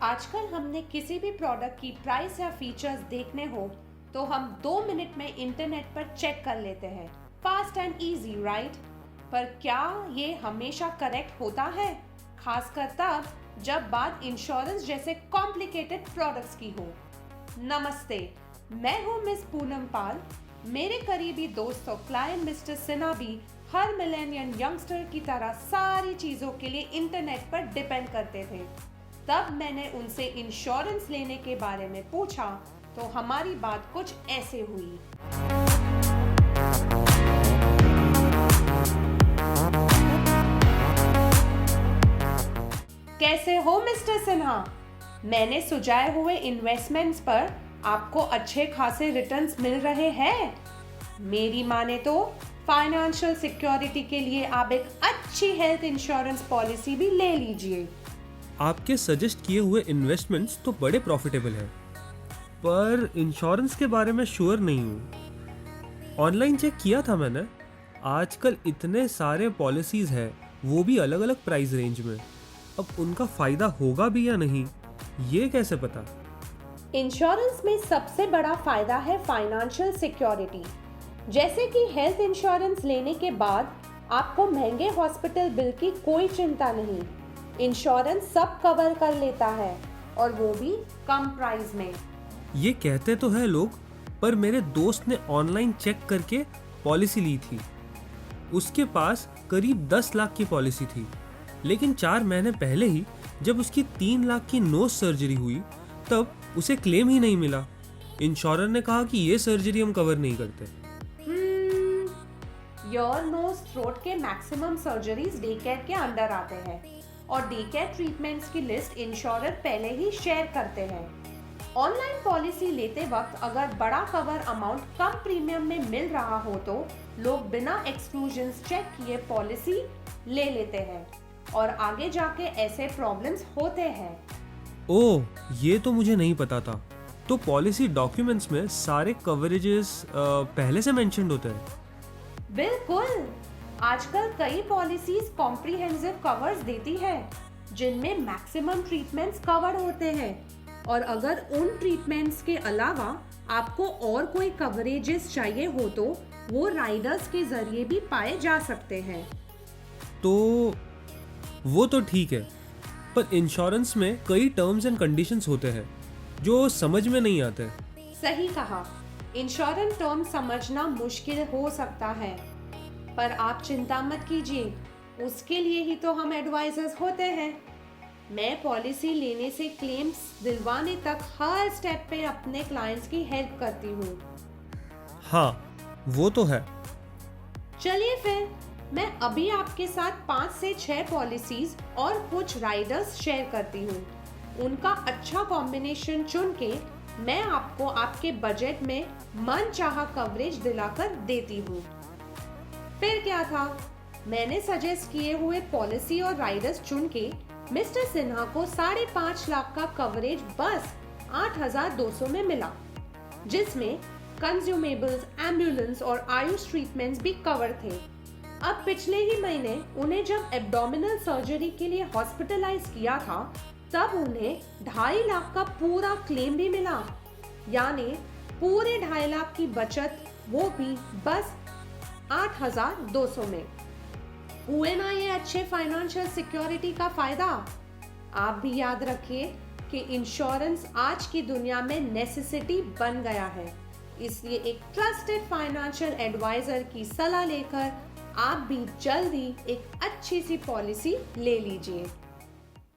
आजकल हमने किसी भी प्रोडक्ट की प्राइस या फीचर्स देखने हो तो हम 2 मिनट में इंटरनेट पर चेक कर लेते हैं। Fast and easy, right? पर क्या ये हमेशा करेक्ट होता है? खासकर तब जब बात इंश्योरेंस जैसे कॉम्प्लिकेटेड प्रोडक्ट्स की हो। नमस्ते, मैं हूँ मिस पूनम पाल। मेरे करीबी दोस्त और क्लाइंट मिस्टर सिन्हा भी हर मिलेनियन यंगस्टर की तरह सारी चीजों के लिए इंटरनेट पर डिपेंड करते थे। तब मैंने उनसे इंश्योरेंस लेने के बारे में पूछा तो हमारी बात कुछ ऐसे हुई। कैसे हो मिस्टर सिन्हा? मैंने सुझाए हुए इन्वेस्टमेंट्स पर आपको अच्छे खासे रिटर्न्स मिल रहे हैं। मेरी माने तो फाइनेंशियल सिक्योरिटी के लिए आप एक अच्छी हेल्थ इंश्योरेंस पॉलिसी भी ले लीजिए। आपके सजेस्ट किए हुए इन्वेस्टमेंट्स तो बड़े प्रॉफिटेबल हैं, पर इंश्योरेंस के बारे में श्योर नहीं हूँ। ऑनलाइन चेक किया था मैंने, आजकल इतने सारे पॉलिसीज हैं, वो भी अलग अलग प्राइस रेंज में। अब उनका फायदा होगा भी या नहीं, ये कैसे पता? इंश्योरेंस में सबसे बड़ा फायदा है फाइनेंशियल सिक्योरिटी। जैसे कि हेल्थ इंश्योरेंस लेने के बाद आपको महंगे हॉस्पिटल बिल की कोई चिंता नहीं। इंश्योरेंस सब कवर कर लेता है और वो भी कम प्राइस में। ये कहते तो है लोग, पर मेरे दोस्त ने ऑनलाइन चेक करके पॉलिसी ली थी। उसके पास करीब 10 लाख की पॉलिसी थी, लेकिन 4 महीने पहले ही जब उसकी 3 लाख की नोज सर्जरी हुई तब उसे क्लेम ही नहीं मिला। इंश्योरर ने कहा कि ये सर्जरी हम कवर नहीं करते। ईयर, नोज, थ्रोट के मैक्सिमम सर्जरीज डे केयर के अंडर आते हैं और डे केयर ट्रीटमेंट्स की लिस्ट इंश्योरर पहले ही शेयर करते हैं। ऑनलाइन पॉलिसी लेते वक्त अगर बड़ा कवर अमाउंट कम प्रीमियम में मिल रहा हो तो लोग बिना एक्सक्लूजन्स चेक किए पॉलिसी ले लेते हैं और आगे जाके ऐसे प्रॉब्लम्स होते हैं। ओह, ये तो मुझे नहीं पता था। तो पॉलिसी डॉक्यूमेंट्स में सारे कवरेजेस पहले से मेंशन्ड होते हैं? बिल्कुल, आजकल कई पॉलिसीज कॉम्प्रिहेंसिव कवर्स देती है जिनमें मैक्सिमम ट्रीटमेंट्स कवर होते हैं और अगर उन ट्रीटमेंट्स के अलावा आपको और कोई कवरेजेस चाहिए हो तो वो राइडर्स के जरिए भी पाए जा सकते हैं। तो वो तो ठीक है, पर इंश्योरेंस में कई टर्म्स एंड कंडीशंस होते हैं जो समझ में नहीं आते। सही कहा, इंश्योरेंस टर्म समझना मुश्किल हो सकता है, पर आप चिंता मत कीजिए, उसके लिए ही तो हम एडवाइजर्स होते हैं। मैं पॉलिसी लेने से क्लेम्स दिलवाने तक हर स्टेप पे अपने क्लाइंट्स की हेल्प करती हूँ। हाँ, वो तो है। चलिए फिर मैं अभी आपके साथ 5 से 6 पॉलिसीज और कुछ राइडर्स शेयर करती हूँ। उनका अच्छा कॉम्बिनेशन चुन के मैं आपको आपके बजट में मनचाहा कवरेज दिलाकर देती हूँ। फिर क्या था, मैंने सजेस्ट किए हुए पॉलिसी और राइडर्स चुन के मिस्टर सिन्हा को 5.5 लाख का कवरेज बस 8,200 में मिला, जिसमें कंज्यूमेबल्स, एम्बुलेंस और आयुष ट्रीटमेंट्स भी कवर थे। अब पिछले ही महीने उन्हें जब एब्डोमिनल सर्जरी के लिए हॉस्पिटलाइज किया था तब उन्हें 2.5 लाख का पूरा क्लेम भी मिला, यानी पूरे 2.5 लाख की बचत, वो भी बस 8,200 में। हुए ना ये अच्छे फाइनेंशियल सिक्योरिटी का फायदा? आप भी याद रखिए कि इंश्योरेंस आज की दुनिया में नेसेसिटी बन गया है, इसलिए एक ट्रस्टेड फाइनेंशियल एडवाइजर की सलाह लेकर आप भी जल्दी एक अच्छी सी पॉलिसी ले लीजिए।